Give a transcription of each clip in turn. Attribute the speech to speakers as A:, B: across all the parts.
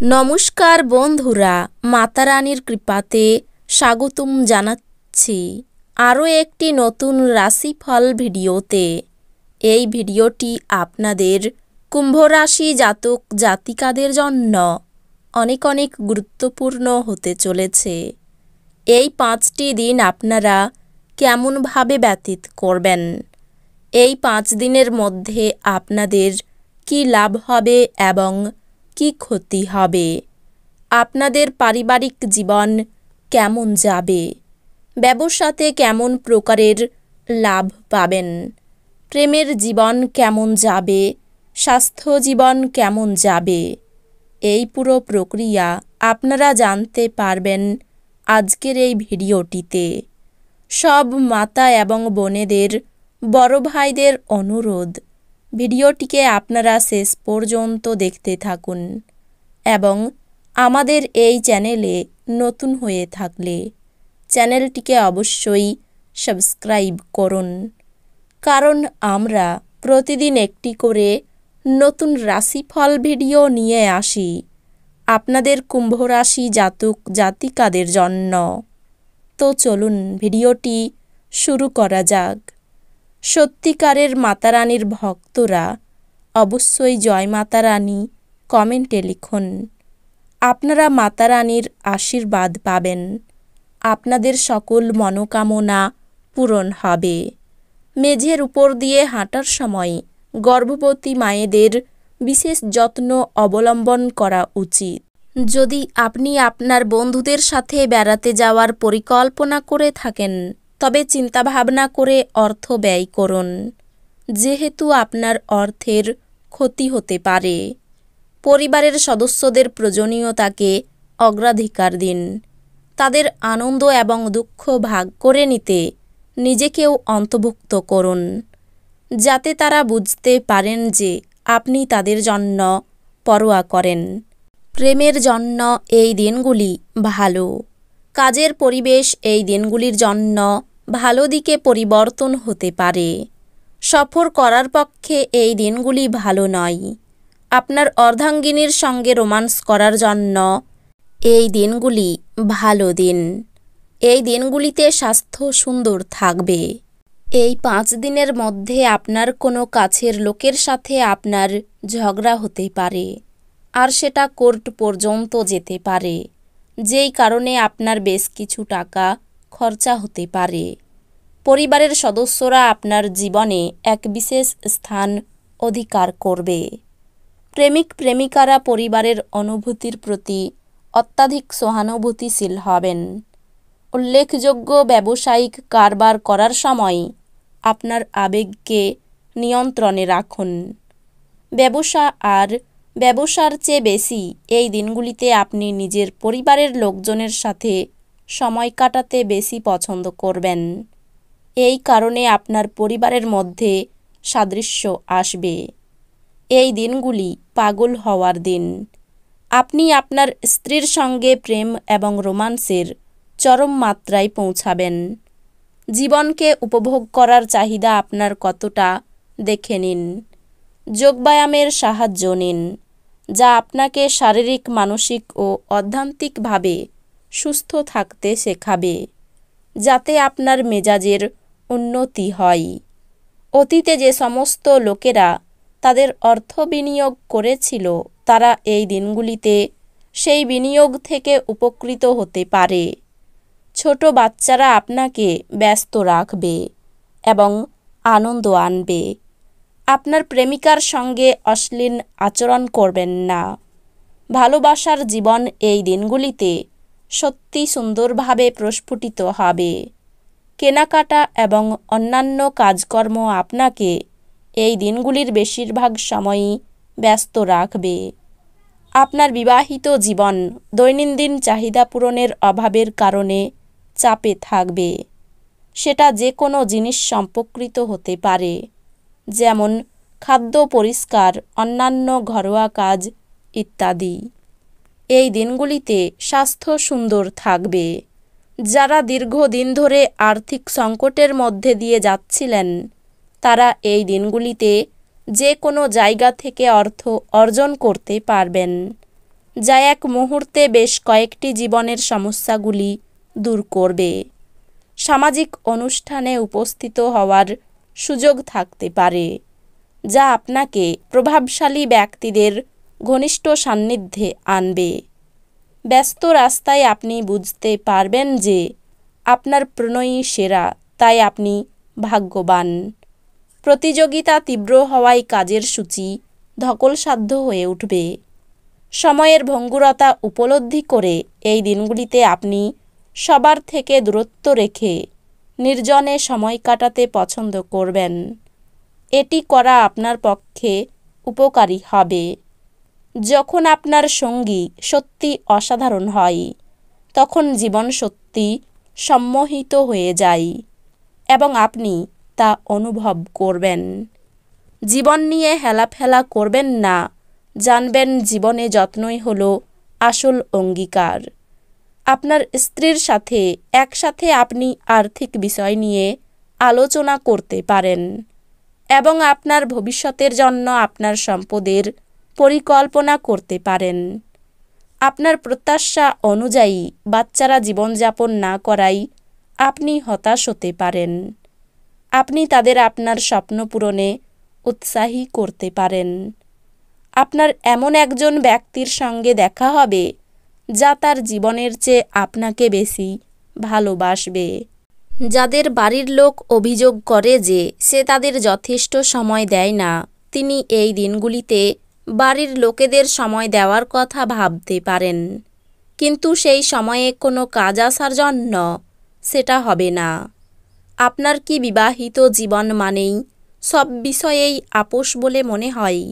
A: নমস্কার বন্ধুরা, মাতা রানীর কৃপাতে স্বাগতম জানাচ্ছি আরও একটি নতুন রাশিফল ভিডিওতে। এই ভিডিওটি আপনাদের কুম্ভ রাশি জাতক জাতিকাদের জন্য অনেক অনেক গুরুত্বপূর্ণ হতে চলেছে। এই 5টি দিন আপনারা কেমনভাবে ব্যতীত করবেন, এই 5 দিনের মধ্যে আপনাদের কি লাভ হবে এবং কি ক্ষতি হবে, আপনাদের পারিবারিক জীবন কেমন যাবে, ব্যবসাতে কেমন প্রকারের লাভ পাবেন, প্রেমের জীবন কেমন যাবে, স্বাস্থ্য জীবন কেমন যাবে, এই পুরো প্রক্রিয়া আপনারা জানতে পারবেন আজকের এই ভিডিওটিতে। সব মাতা এবং বোনেদের, বড় ভাইদের অনুরোধ, ভিডিওটিকে আপনারা শেষ পর্যন্ত দেখতে থাকুন এবং আমাদের এই চ্যানেলে নতুন হয়ে থাকলে চ্যানেলটিকে অবশ্যই সাবস্ক্রাইব করুন, কারণ আমরা প্রতিদিন একটি করে নতুন রাশিফল ভিডিও নিয়ে আসি আপনাদের কুম্ভ রাশি জাতক জাতিকাদের জন্য। তো চলুন ভিডিওটি শুরু করা যাক। সত্যিকারের মাতারানীর ভক্তরা অবশ্যই জয় মাতা রানী কমেন্টে লিখুন। আপনারা মাতারানীর আশীর্বাদ পাবেন, আপনাদের সকল মনোকামনা পূরণ হবে। মেঝের উপর দিয়ে হাঁটার সময় গর্ভবতী মায়েদের বিশেষ যত্ন অবলম্বন করা উচিত। যদি আপনি আপনার বন্ধুদের সাথে বেড়াতে যাওয়ার পরিকল্পনা করে থাকেন, তবে চিন্তাভাবনা করে অর্থ ব্যয় করুন, যেহেতু আপনার অর্থের ক্ষতি হতে পারে। পরিবারের সদস্যদের প্রয়োজনীয়তাকে অগ্রাধিকার দিন, তাদের আনন্দ এবং দুঃখ ভাগ করে নিতে নিজেকেও অন্তর্ভুক্ত করুন, যাতে তারা বুঝতে পারেন যে আপনি তাদের জন্য পরোয়া করেন। প্রেমের জন্য এই দিনগুলি ভালো। কাজের পরিবেশ এই দিনগুলির জন্য ভালো দিকে পরিবর্তন হতে পারে। সফর করার পক্ষে এই দিনগুলি ভালো নয়। আপনার অর্ধাঙ্গিনীর সঙ্গে রোমান্স করার জন্য এই দিনগুলি ভালো দিন। এই দিনগুলিতে স্বাস্থ্য সুন্দর থাকবে। এই 5 দিনের মধ্যে আপনার কোনো কাছের লোকের সাথে আপনার ঝগড়া হতে পারে, আর সেটা কোর্ট পর্যন্ত যেতে পারে, যেই কারণে আপনার বেশ কিছু টাকা খরচা হতে পারে। পরিবারের সদস্যরা আপনার জীবনে এক বিশেষ স্থান অধিকার করবে। প্রেমিক প্রেমিকারা পরিবারের অনুভূতির প্রতি অত্যাধিক সহানুভূতিশীল হবেন। উল্লেখযোগ্য ব্যবসায়িক কারবার করার সময় আপনার আবেগকে নিয়ন্ত্রণে রাখুন। ব্যবসার চেয়ে বেশি এই দিনগুলিতে আপনি নিজের পরিবারের লোকজনের সাথে সময় কাটাতে বেশি পছন্দ করবেন। এই কারণে আপনার পরিবারের মধ্যে সাদৃশ্য আসবে। এই দিনগুলি পাগল হওয়ার দিন। আপনি আপনার স্ত্রীর সঙ্গে প্রেম এবং রোমান্সের চরম মাত্রায় পৌঁছাবেন। জীবনকে উপভোগ করার চাহিদা আপনার কতটা দেখে নিন। যোগব্যায়ামের সাহায্য নিন, যা আপনাকে শারীরিক, মানসিক ও আধ্যাত্মিকভাবে সুস্থ থাকতে শেখাবে, যাতে আপনার মেজাজের উন্নতি হয়। অতীতে যে সমস্ত লোকেরা তাদের অর্থ বিনিয়োগ করেছিল, তারা এই দিনগুলিতে সেই বিনিয়োগ থেকে উপকৃত হতে পারে। ছোট বাচ্চারা আপনাকে ব্যস্ত রাখবে এবং আনন্দ আনবে। আপনার প্রেমিকার সঙ্গে অশ্লীল আচরণ করবেন না। ভালোবাসার জীবন এই দিনগুলিতে সত্যি সুন্দরভাবে প্রস্ফুটিত হবে। কেনাকাটা এবং অন্যান্য কাজকর্ম আপনাকে এই দিনগুলির বেশিরভাগ সময়ই ব্যস্ত রাখবে। আপনার বিবাহিত জীবন দৈনন্দিন চাহিদা পূরণের অভাবের কারণে চাপে থাকবে। সেটা যে কোনো জিনিস সম্পর্কিত হতে পারে, যেমন খাদ্য, পরিষ্কার, অন্যান্য ঘরোয়া কাজ ইত্যাদি। এই দিনগুলিতে স্বাস্থ্য সুন্দর থাকবে। যারা দীর্ঘদিন ধরে আর্থিক সংকটের মধ্যে দিয়ে যাচ্ছিলেন, তারা এই দিনগুলিতে যে কোনো জায়গা থেকে অর্থ অর্জন করতে পারবেন। যা এক মুহূর্তে বেশ কয়েকটি জীবনের সমস্যাগুলি দূর করবে। সামাজিক অনুষ্ঠানে উপস্থিত হওয়ার সুযোগ থাকতে পারে, যা আপনাকে প্রভাবশালী ব্যক্তিদের ঘনিষ্ঠ সান্নিধ্যে আনবে। ব্যস্ত রাস্তায় আপনি বুঝতে পারবেন যে আপনার প্রণয়ী সেরা, তাই আপনি ভাগ্যবান। প্রতিযোগিতা তীব্র হওয়ায় কাজের সূচি ধকলসাধ্য হয়ে উঠবে। সময়ের ভঙ্গুরতা উপলব্ধি করে এই দিনগুলিতে আপনি সবার থেকে দূরত্ব রেখে নির্জনে সময় কাটাতে পছন্দ করবেন। এটি করা আপনার পক্ষে উপকারী হবে। যখন আপনার সঙ্গী সত্যি অসাধারণ হয়, তখন জীবন সত্যি সম্মোহিত হয়ে যায় এবং আপনি তা অনুভব করবেন। জীবন নিয়ে হেলাফেলা করবেন না, জানবেন জীবনে যত্নই হলো আসল অঙ্গীকার। আপনার স্ত্রীর সাথে একসাথে আপনি আর্থিক বিষয় নিয়ে আলোচনা করতে পারেন এবং আপনার ভবিষ্যতের জন্য আপনার সম্পদের পরিকল্পনা করতে পারেন। আপনার প্রত্যাশা অনুযায়ী বাচ্চারা জীবনযাপন না করায় আপনি হতাশ হতে পারেন। আপনি তাদের আপনার স্বপ্ন পূরণে উৎসাহী করতে পারেন। আপনার এমন একজন ব্যক্তির সঙ্গে দেখা হবে যা তার জীবনের চেয়ে আপনাকে বেশি ভালোবাসবে। যাদের বাড়ির লোক অভিযোগ করে যে সে তাদের যথেষ্ট সময় দেয় না, তিনি এই দিনগুলিতে বাড়ির লোকেদের সময় দেওয়ার কথা ভাবতে পারেন, কিন্তু সেই সময়ে কোনো কাজ আসার জন্য সেটা হবে না। আপনার কি বিবাহিত জীবন মানেই সব বিষয়েই আপোষ বলে মনে হয়?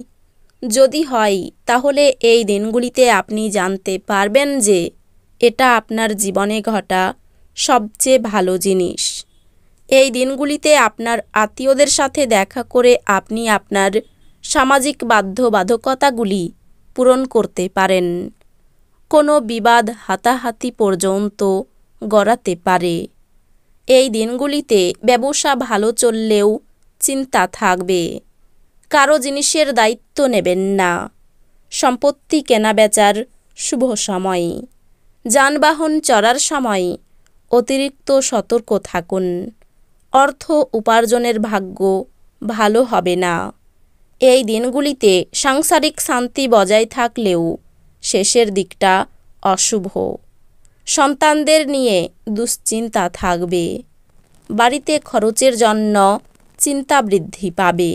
A: যদি হয়, তাহলে এই দিনগুলিতে আপনি জানতে পারবেন যে এটা আপনার জীবনে ঘটা সবচেয়ে ভালো জিনিস। এই দিনগুলিতে আপনার আত্মীয়দের সাথে দেখা করে আপনি আপনার সামাজিক বাধ্যবাধকতাগুলি পূরণ করতে পারেন। কোনো বিবাদ হাতাহাতি পর্যন্ত গড়াতে পারে। এই দিনগুলিতে ব্যবসা ভালো চললেও চিন্তা থাকবে। কারো জিনিসের দায়িত্ব নেবেন না। সম্পত্তি কেনাবেচার শুভ সময়। যানবাহন চড়ার সময় অতিরিক্ত সতর্ক থাকুন। অর্থ উপার্জনের ভাগ্য ভালো হবে না। এই দিনগুলিতে সাংসারিক শান্তি বজায় থাকলেও শেষের দিকটা অশুভ। সন্তানদের নিয়ে দুশ্চিন্তা থাকবে। বাড়িতে খরচের জন্য চিন্তা বৃদ্ধি পাবে।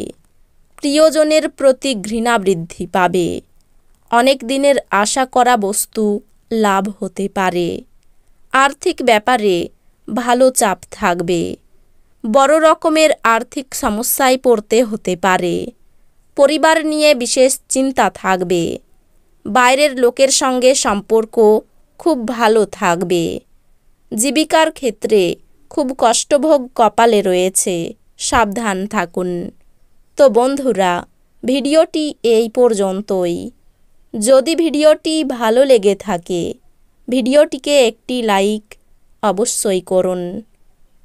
A: প্রিয়জনের প্রতি ঘৃণা বৃদ্ধি পাবে। অনেক দিনের আশা করা বস্তু লাভ হতে পারে। আর্থিক ব্যাপারে ভালো চাপ থাকবে। বড় রকমের আর্থিক সমস্যায় পড়তে হতে পারে। পরিবার নিয়ে বিশেষ চিন্তা থাকবে। বাইরের লোকের সঙ্গে সম্পর্ক খুব ভালো থাকবে। জীবিকার ক্ষেত্রে খুব কষ্টভোগ কপালে রয়েছে, সাবধান থাকুন। তো বন্ধুরা, ভিডিওটি এই পর্যন্তই। যদি ভিডিওটি ভালো লেগে থাকে, ভিডিওটিকে একটি লাইক অবশ্যই করুন।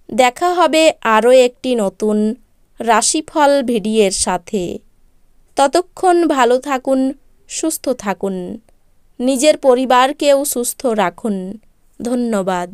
A: দেখা হবে আরও একটি নতুন রাশিফল ভিডিওর সাথে। ততক্ষণ ভালো থাকুন, সুস্থ থাকুন। নিজের পরিবারকেও সুস্থ রাখুন। ধন্যবাদ।